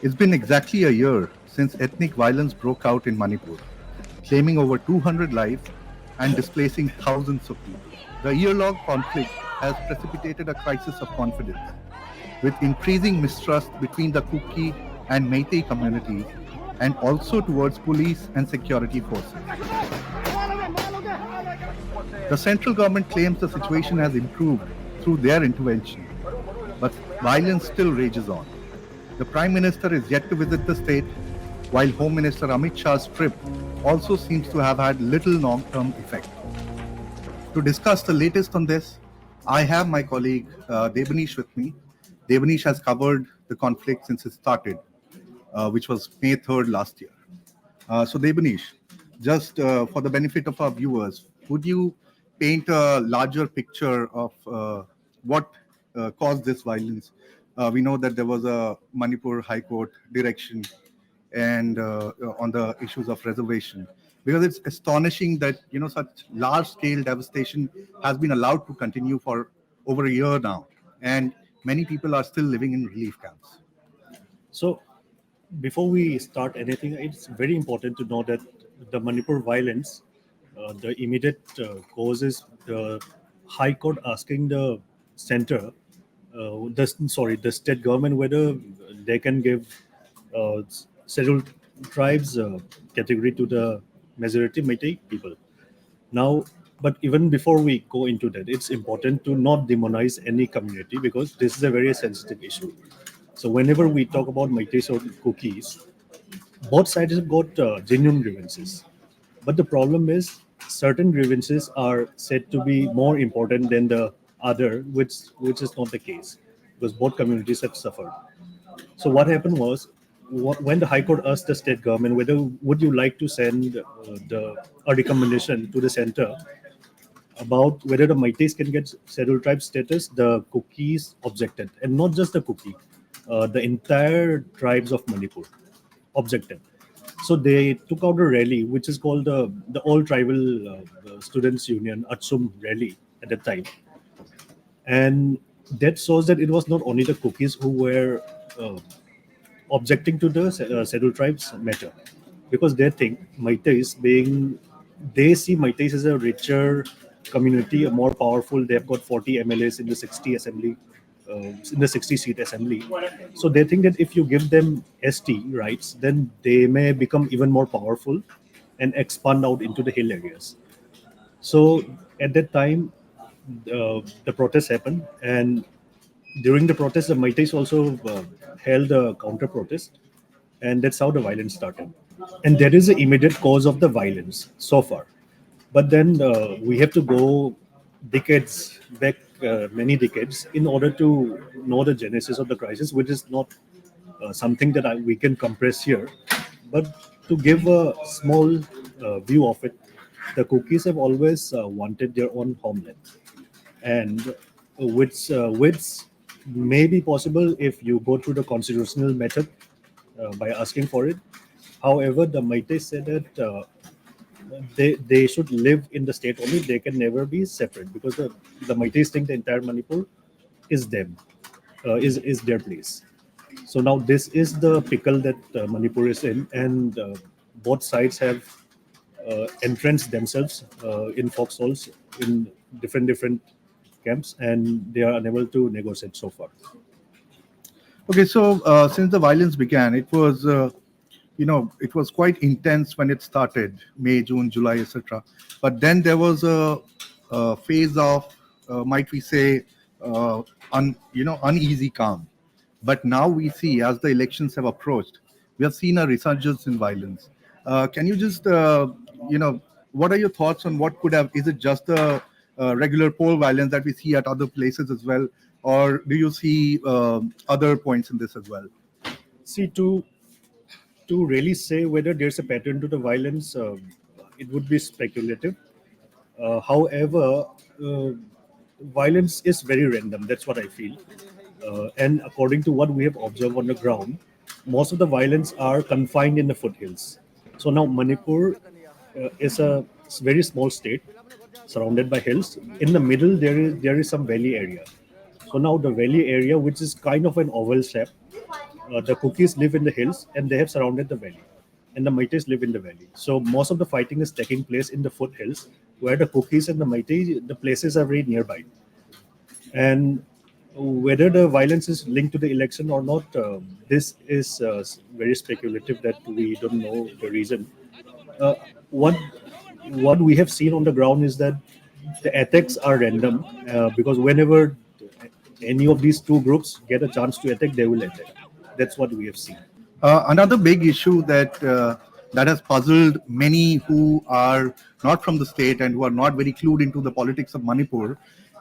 It's been exactly a year since ethnic violence broke out in Manipur, claiming over 200 lives and displacing thousands of people. The year-long conflict has precipitated a crisis of confidence, with increasing mistrust between the Kuki and Meitei communities and also towards police and security forces. The central government claims the situation has improved through their intervention, but violence still rages on. The Prime Minister is yet to visit the state, while Home Minister Amit Shah's trip also seems to have had little long term effect. To discuss the latest on this, I have my colleague Debanish with me. Debanish has covered the conflict since it started, which was May 3rd last year. So, Debanish, just for the benefit of our viewers, would you paint a larger picture of what caused this violence? We know that there was a Manipur High Court direction and on the issues of reservation, because it's astonishing that such large scale devastation has been allowed to continue for over a year now, and many people are still living in relief camps. So, before we start anything, it's very important to know that the Manipur violence, the immediate cause is the High Court asking the center, the state government, whether they can give scheduled tribes category to the majority Meitei people. Now, but even before we go into that, it's important to not demonize any community because this is a very sensitive issue. So whenever we talk about Meiteis or cookies, both sides have got genuine grievances. But the problem is certain grievances are said to be more important than the other, which is not the case because both communities have suffered. So what happened was when the High Court asked the state government whether would you like to send a recommendation to the center about whether the Meiteis can get scheduled tribe status, the Cookies objected, and not just the Cookie, the entire tribes of Manipur objected. So they took out a rally, which is called the All Tribal Students Union Achom rally at that time, and that shows that it was not only the Cookies who were objecting to the scheduled tribes matter, because they think Meiteis being they see Meiteis as a richer community, a more powerful. They've got 40 MLAs in the 60 assembly, in the 60 seat assembly. So they think that if you give them ST rights, then they may become even more powerful and expand out into the hill areas. So at that time, the protest happened, and during the protest, the Meiteis also held a counter protest, and that's how the violence started. And that is the immediate cause of the violence so far. But then we have to go decades back, many decades, in order to know the genesis of the crisis, which is not something that we can compress here. But to give a small view of it, the Cookies have always wanted their own homeland, and which may be possible if you go through the constitutional method by asking for it. However, the Meitei said that they should live in the state only. They can never be separate because the Meiteis think the entire Manipur is them, is their place. So now this is the pickle that Manipur is in, and both sides have entrenched themselves in foxholes in different camps, and they are unable to negotiate so far. Okay, so since the violence began, it was quite intense when it started, May, June, July, etc. But then there was a phase of, might we say, uneasy calm. But now we see, as the elections have approached, we have seen a resurgence in violence. Can you just, what are your thoughts on what could have? Is it just the regular poll violence that we see at other places as well, or do you see other points in this as well? See, to really say whether there's a pattern to the violence, it would be speculative. However, uh, violence is very random. That's what I feel. And according to what we have observed on the ground, most of the violence are confined in the foothills. So now Manipur is a very small state surrounded by hills. In the middle, there is some valley area. So now the valley area, which is kind of an oval shape, the Kukis live in the hills and they have surrounded the valley, and the Meiteis live in the valley. So most of the fighting is taking place in the foothills, where the Kukis and the Meitei, the places are very nearby. And whether the violence is linked to the election or not, this is very speculative that we don't know the reason. Uh, what what we have seen on the ground is that the attacks are random, because whenever any of these two groups get a chance to attack, they will attack. That's what we have seen. Another big issue that has puzzled many who are not from the state and who are not very clued into the politics of Manipur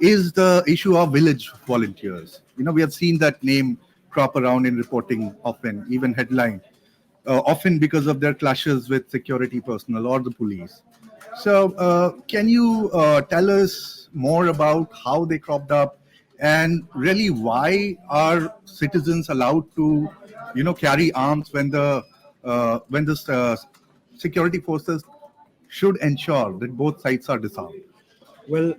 is the issue of village volunteers. We have seen that name crop around in reporting often, even headline, often because of their clashes with security personnel or the police. So, can you tell us more about how they cropped up, and really why are citizens allowed to, carry arms when the security forces should ensure that both sides are disarmed? Well,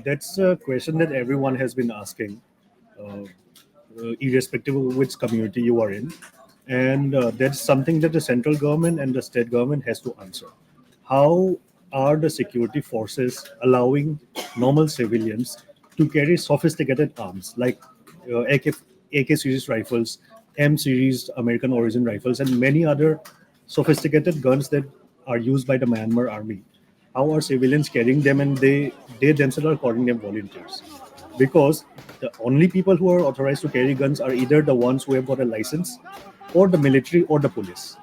that's a question that everyone has been asking, uh, irrespective of which community you are in. And that's something that the central government and the state government has to answer. How are the security forces allowing normal civilians to carry sophisticated arms like AK series rifles, M series American origin rifles, and many other sophisticated guns that are used by the Myanmar army? How are civilians carrying them, and they themselves are calling them volunteers? Because the only people who are authorized to carry guns are either the ones who have got a license, or the military, or the police.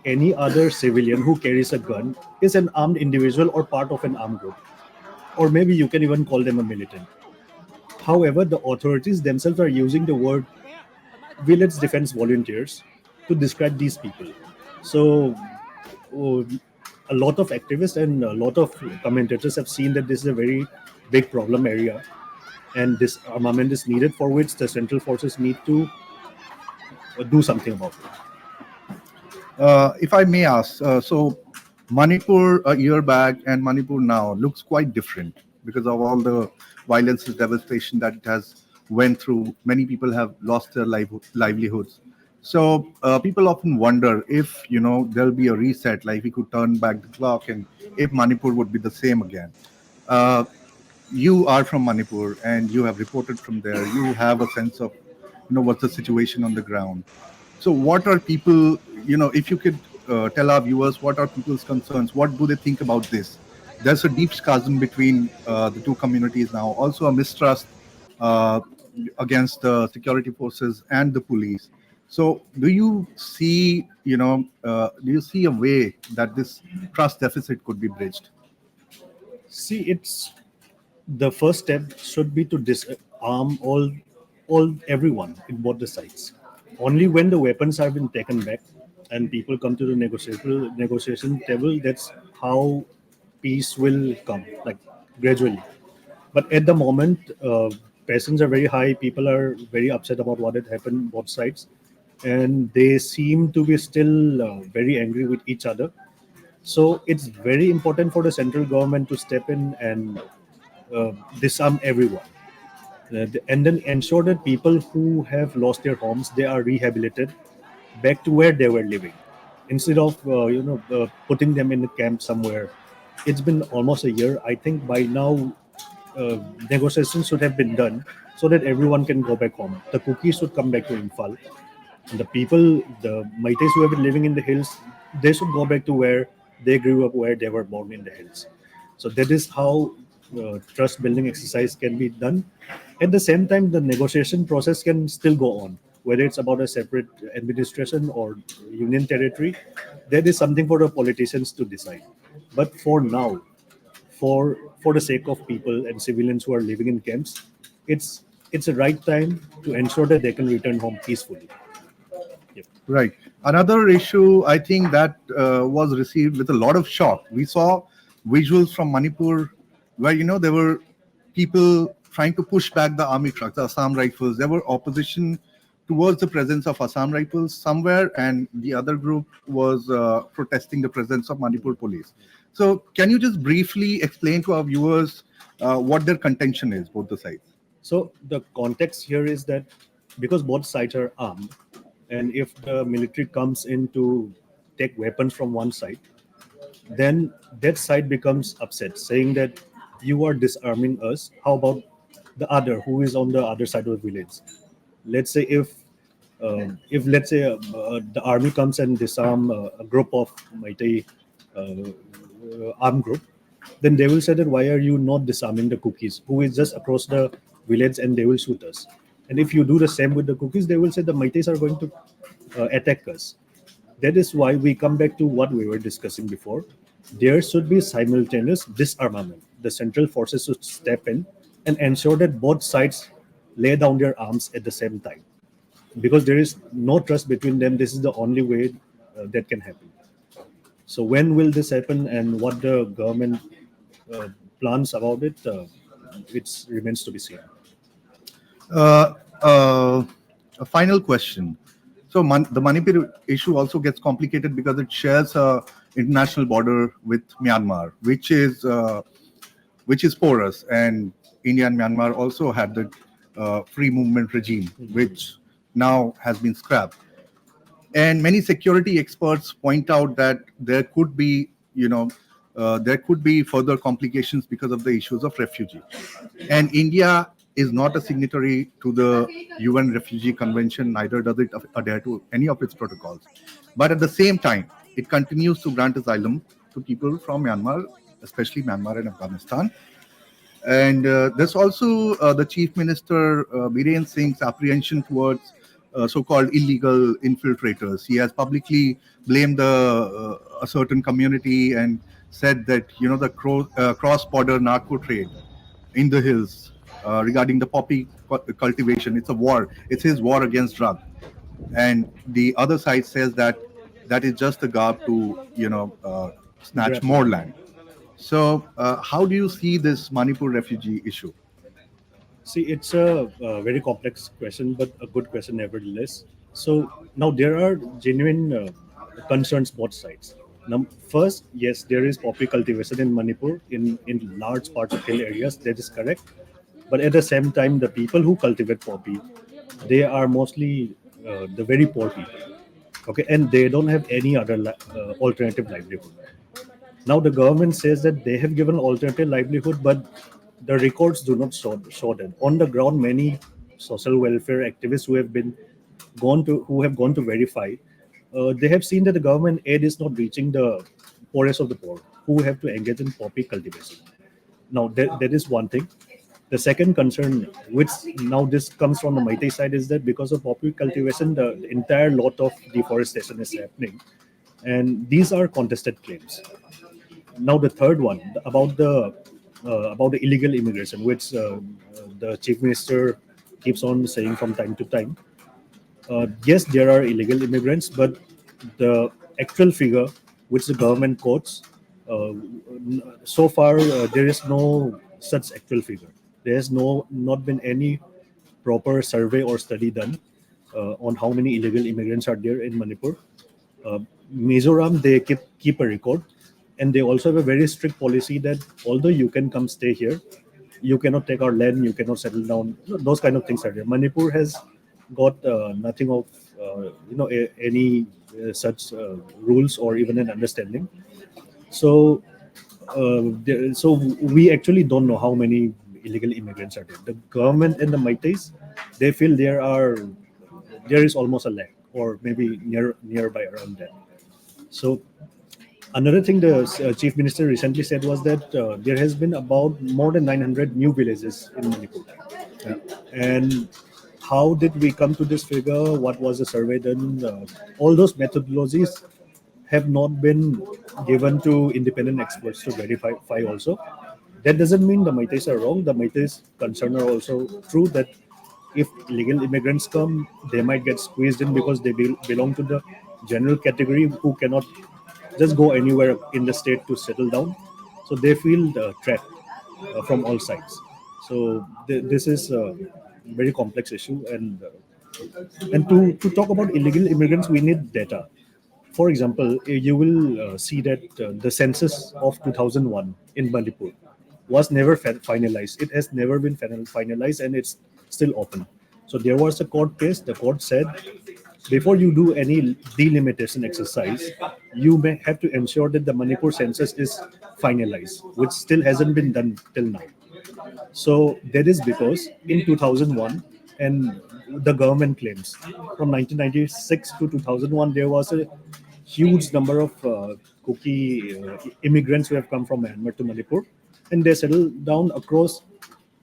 Any other civilian who carries a gun is an armed individual or part of an armed group, or maybe you can even call them a militant. However, the authorities themselves are using the word village defense volunteers to describe these people. So, uh, a lot of activists and a lot of commentators have seen that this is a very big problem area, and this armament is needed, for which the central forces need to do something about it. If I may ask, so Manipur a year back and Manipur now looks quite different because of all the violence and devastation that it has went through. Many people have lost their livelihoods. So people often wonder if there'll be a reset, like we could turn back the clock, and if Manipur would be the same again. Uh, you are from Manipur and you have reported from there. You have a sense of what's the situation on the ground. So, what are people, if you could tell our viewers what are people's concerns, what do they think about this? There's a deep schism between the two communities now, also a mistrust uh, against the security forces and the police. So, do you see a way that this trust deficit could be bridged? See, it's the first step should be to disarm all everyone in both the sides. Only when the weapons have been taken back and people come to the negotiation table, that's how peace will come, like gradually. But at the moment, passions are very high. People are very upset about what had happened both sides, and they seem to be still very angry with each other. So it's very important for the central government to step in and disarm everyone, and then ensure that people who have lost their homes, they are rehabilitated back to where they were living, instead of putting them in a camp somewhere. It's been almost a year. I think by now, uh, negotiations should have been done so that everyone can go back home. The cookies should come back to Imphal. The people, the Meiteis who have been living in the hills, they should go back to where they grew up, where they were born in the hills. So that is how trust building exercise can be done. At the same time, the negotiation process can still go on, whether it's about a separate administration or union territory. That is something for the politicians to decide. But for now, for the sake of people and civilians who are living in camps, it's a right time to ensure that they can return home peacefully. Yep. Right. Another issue, I think, that was received with a lot of shock. We saw visuals from Manipur where, there were people trying to push back the army trucks, the Assam rifles. There were opposition towards the presence of Assam rifles somewhere, and the other group was protesting the presence of Manipur police. So, can you just briefly explain to our viewers what their contention is, both the sides? So the context here is that because both sides are armed, and if the military comes in to take weapons from one side, then that side becomes upset, saying that you are disarming us. How about the other who is on the other side of the village? Let's say if let's say the army comes and disarm a group of Meitei armed group, then they will say that why are you not disarming the cookies who is just across the village and they will shoot us. And if you do the same with the cookies, they will say the Meiteis are going to attack us. That is why we come back to what we were discussing before. There should be simultaneous disarmament. The central forces should step in and ensure that both sides lay down their arms at the same time. Because there is no trust between them, this is the only way that can happen. So when will this happen, and what the government uh, plans about it, it remains to be seen. Uh, uh, a final question. So the Manipur issue also gets complicated because it shares a international border with Myanmar, which is porous, and India and Myanmar also had the free movement regime, which now has been scrapped. And many security experts point out that there could be further complications because of the issues of refugee. And India is not a signatory to the UN Refugee Convention, neither does it adhere to any of its protocols. But at the same time, it continues to grant asylum to people from Myanmar, especially Myanmar and Afghanistan. And there's also the Chief Minister Biren Singh's apprehension towards so-called illegal infiltrators. He has publicly blamed a certain community and said that the cross-border narco trade in the hills regarding the poppy cultivation. It's a war. It's his war against drug, and the other side says that that is just a garb to snatch Grab more land. land. So, how do you see this Manipur refugee issue? See, it's a very complex question, but a good question nevertheless. So now there are genuine concerns both sides. Now, first, yes, there is poppy cultivation in Manipur in large parts of hill areas. That is correct. But at the same time, the people who cultivate poppy, they are mostly the very poor people. Okay, and they don't have any other alternative livelihood. Now the government says that they have given alternative livelihood, but the records do not show that. On the ground, many social welfare activists who have gone to verify, they have seen that the government aid is not reaching the poorest of the poor who have to engage in poppy cultivation. Now that is one thing. The second concern, which now this comes from the Meitei side, is that because of poppy cultivation, the entire lot of deforestation is happening, and these are contested claims. Now the third one about the illegal immigration, which the chief minister keeps on saying from time to time. Yes, there are illegal immigrants, but the actual figure which the government quotes, so far there is no such actual figure. There has not been any proper survey or study done on how many illegal immigrants are there in Manipur. uh, Mizoram, they keep a record, and they also have a very strict policy that although you can come stay here, you cannot take our land, you cannot settle down. Those kind of things are there. Manipur has got nothing of any such rules or even an understanding. So so we actually don't know how many illegal immigrants are there. The government and the Meiteis, they feel there is almost a lakh or maybe nearby around that. So another thing the chief minister recently said was that there has been about more than 900 new villages in Manipur. Yeah. And how did we come to this figure? What was the survey done? All those methodologies have not been given to independent experts to verify also. That doesn't mean the Meiteis are wrong. The Meiteis' concern are also true that if illegal immigrants come, they might get squeezed in because they belong to the general category who cannot just go anywhere in the state to settle down. So they feel trapped from all sides. So this is a very complex issue, and to talk about illegal immigrants, we need data. For example, you will see that the census of 2001 in Manipur was never finalized. It has never been finalized, and it's still open. So there was a court case. The court said before you do any delimitation exercise, you may have to ensure that the Manipur census is finalized, which still hasn't been done till now. So that is because in 2001, and the government claims from 1996 to 2001, there was a huge number of Kuki immigrants who have come from Myanmar to Manipur, and they settled down across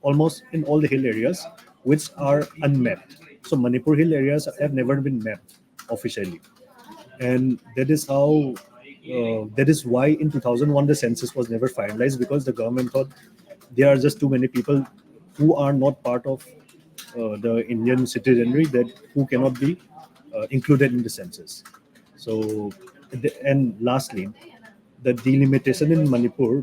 almost in all the hill areas, which are unmapped. So Manipur hill areas have never been mapped officially, and that is how. That is why in 2001 the census was never finalized, because the government thought there are just too many people who are not part of the Indian citizenry, that who cannot be included in the census. So, and lastly, the delimitation in Manipur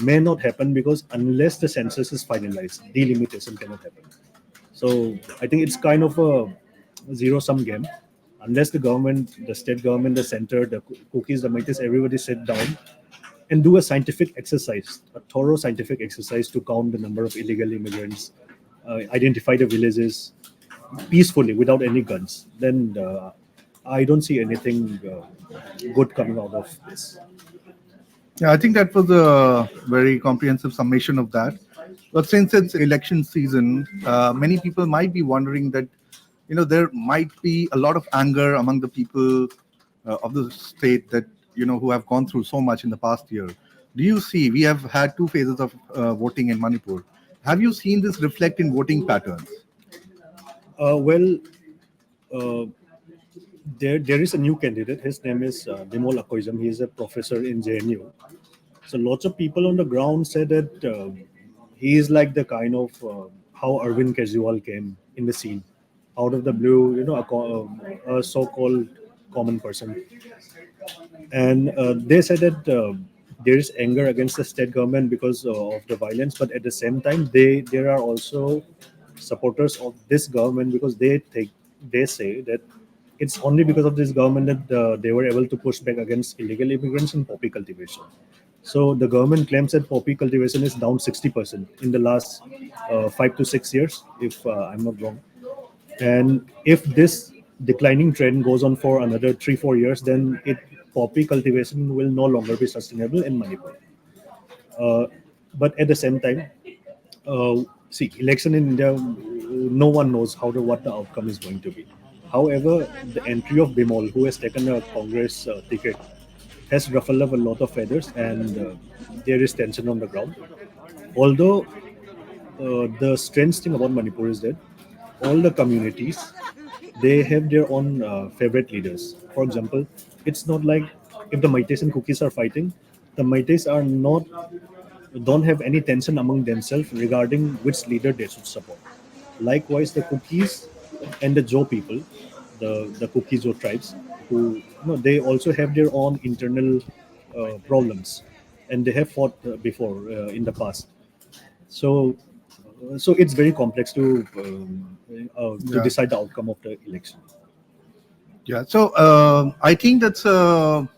may not happen because unless the census is finalized, delimitation cannot happen. So I think it's kind of a zero-sum game. Unless the government, the state government, the center, the cookies, the Maitis, everybody sit down and do a scientific exercise, a thorough scientific exercise to count the number of illegal immigrants, identify the villages peacefully without any guns, then I don't see anything good coming out of this. Yeah, I think that was a very comprehensive summation of that. But since it's election season, many people might be wondering that, there might be a lot of anger among the people of the state that, who have gone through so much in the past year. Do you see, we have had two phases of voting in Manipur. Have you seen this reflect in voting patterns? Well, uh, there is a new candidate. His name is Dimol Akoizam. He is a professor in JNU. So lots of people on the ground say that he is like the kind of how Arvind Kejriwal came in the scene, out of the blue, a so-called common person. And they said that there is anger against the state government because of the violence, but at the same time, there are also supporters of this government, because they say that it's only because of this government that they were able to push back against illegal immigrants and poppy cultivation. So the government claims that poppy cultivation is down 60% in the last 5 to 6 years, if I'm not wrong. And if this declining trend goes on for another 3 4 years, then poppy cultivation will no longer be sustainable in Manipur. Uh, but at the same time, see, election in India, no one knows what the outcome is going to be. However, the entry of Bimol, who has taken a Congress ticket, has ruffled up a lot of feathers, and there is tension on the ground. Although the strange thing about Manipur is that all the communities, they have their own favorite leaders. For example, it's not like if the Meiteis and Cookies are fighting, the Meiteis are not don't have any tension among themselves regarding which leader they should support. Likewise, the Cookies and the Joe people, the Cookie Joe tribes, who they also have their own internal problems, and they have fought before in the past. So, so it's very complex to Yeah. decide the outcome of the election. Yeah. So I think that's a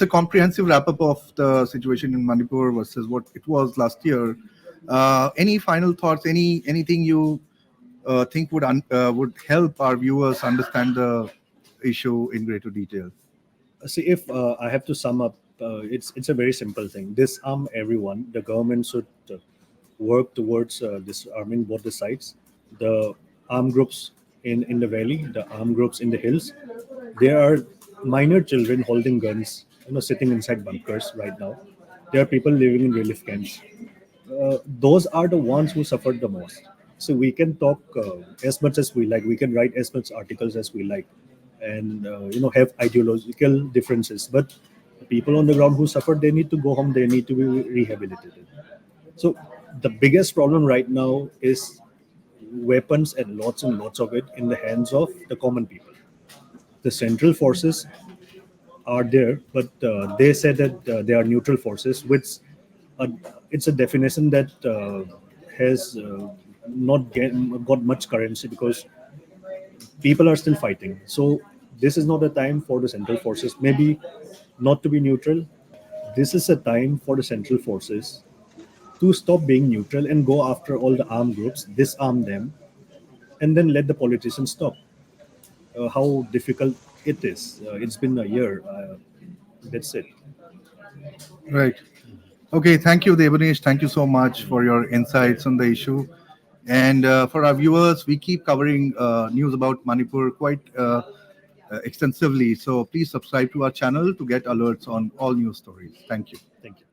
comprehensive wrap up of the situation in Manipur versus what it was last year. Any final thoughts? Anything you think would help our viewers understand the issue in greater detail? See, if I have to sum up, it's a very simple thing. Disarm everyone. The government should work towards disarming both the sides. The armed groups in the valley, the armed groups in the hills. There are minor children holding guns, sitting inside bunkers right now. There are people living in relief camps. Those are the ones who suffered the most. So we can talk as much as we like. We can write as much articles as we like, and have ideological differences. But the people on the ground who suffered, they need to go home. They need to be rehabilitated. So the biggest problem right now is weapons, and lots of it in the hands of the common people. The central forces are there, but they said that they are neutral forces, which uh, it's a definition that has not got much currency, because people are still fighting. So this is not a time for the central forces, maybe not to be neutral. This is a time for the central forces to stop being neutral and go after all the armed groups, disarm them, and then let the politicians stop. how difficult it is. It's been a year. That's it. Right. Okay, thank you, Debanish. Thank you so much for your insights on the issue. And for our viewers, we keep covering news about Manipur quite extensively. So please subscribe to our channel to get alerts on all news stories. Thank you. Thank you.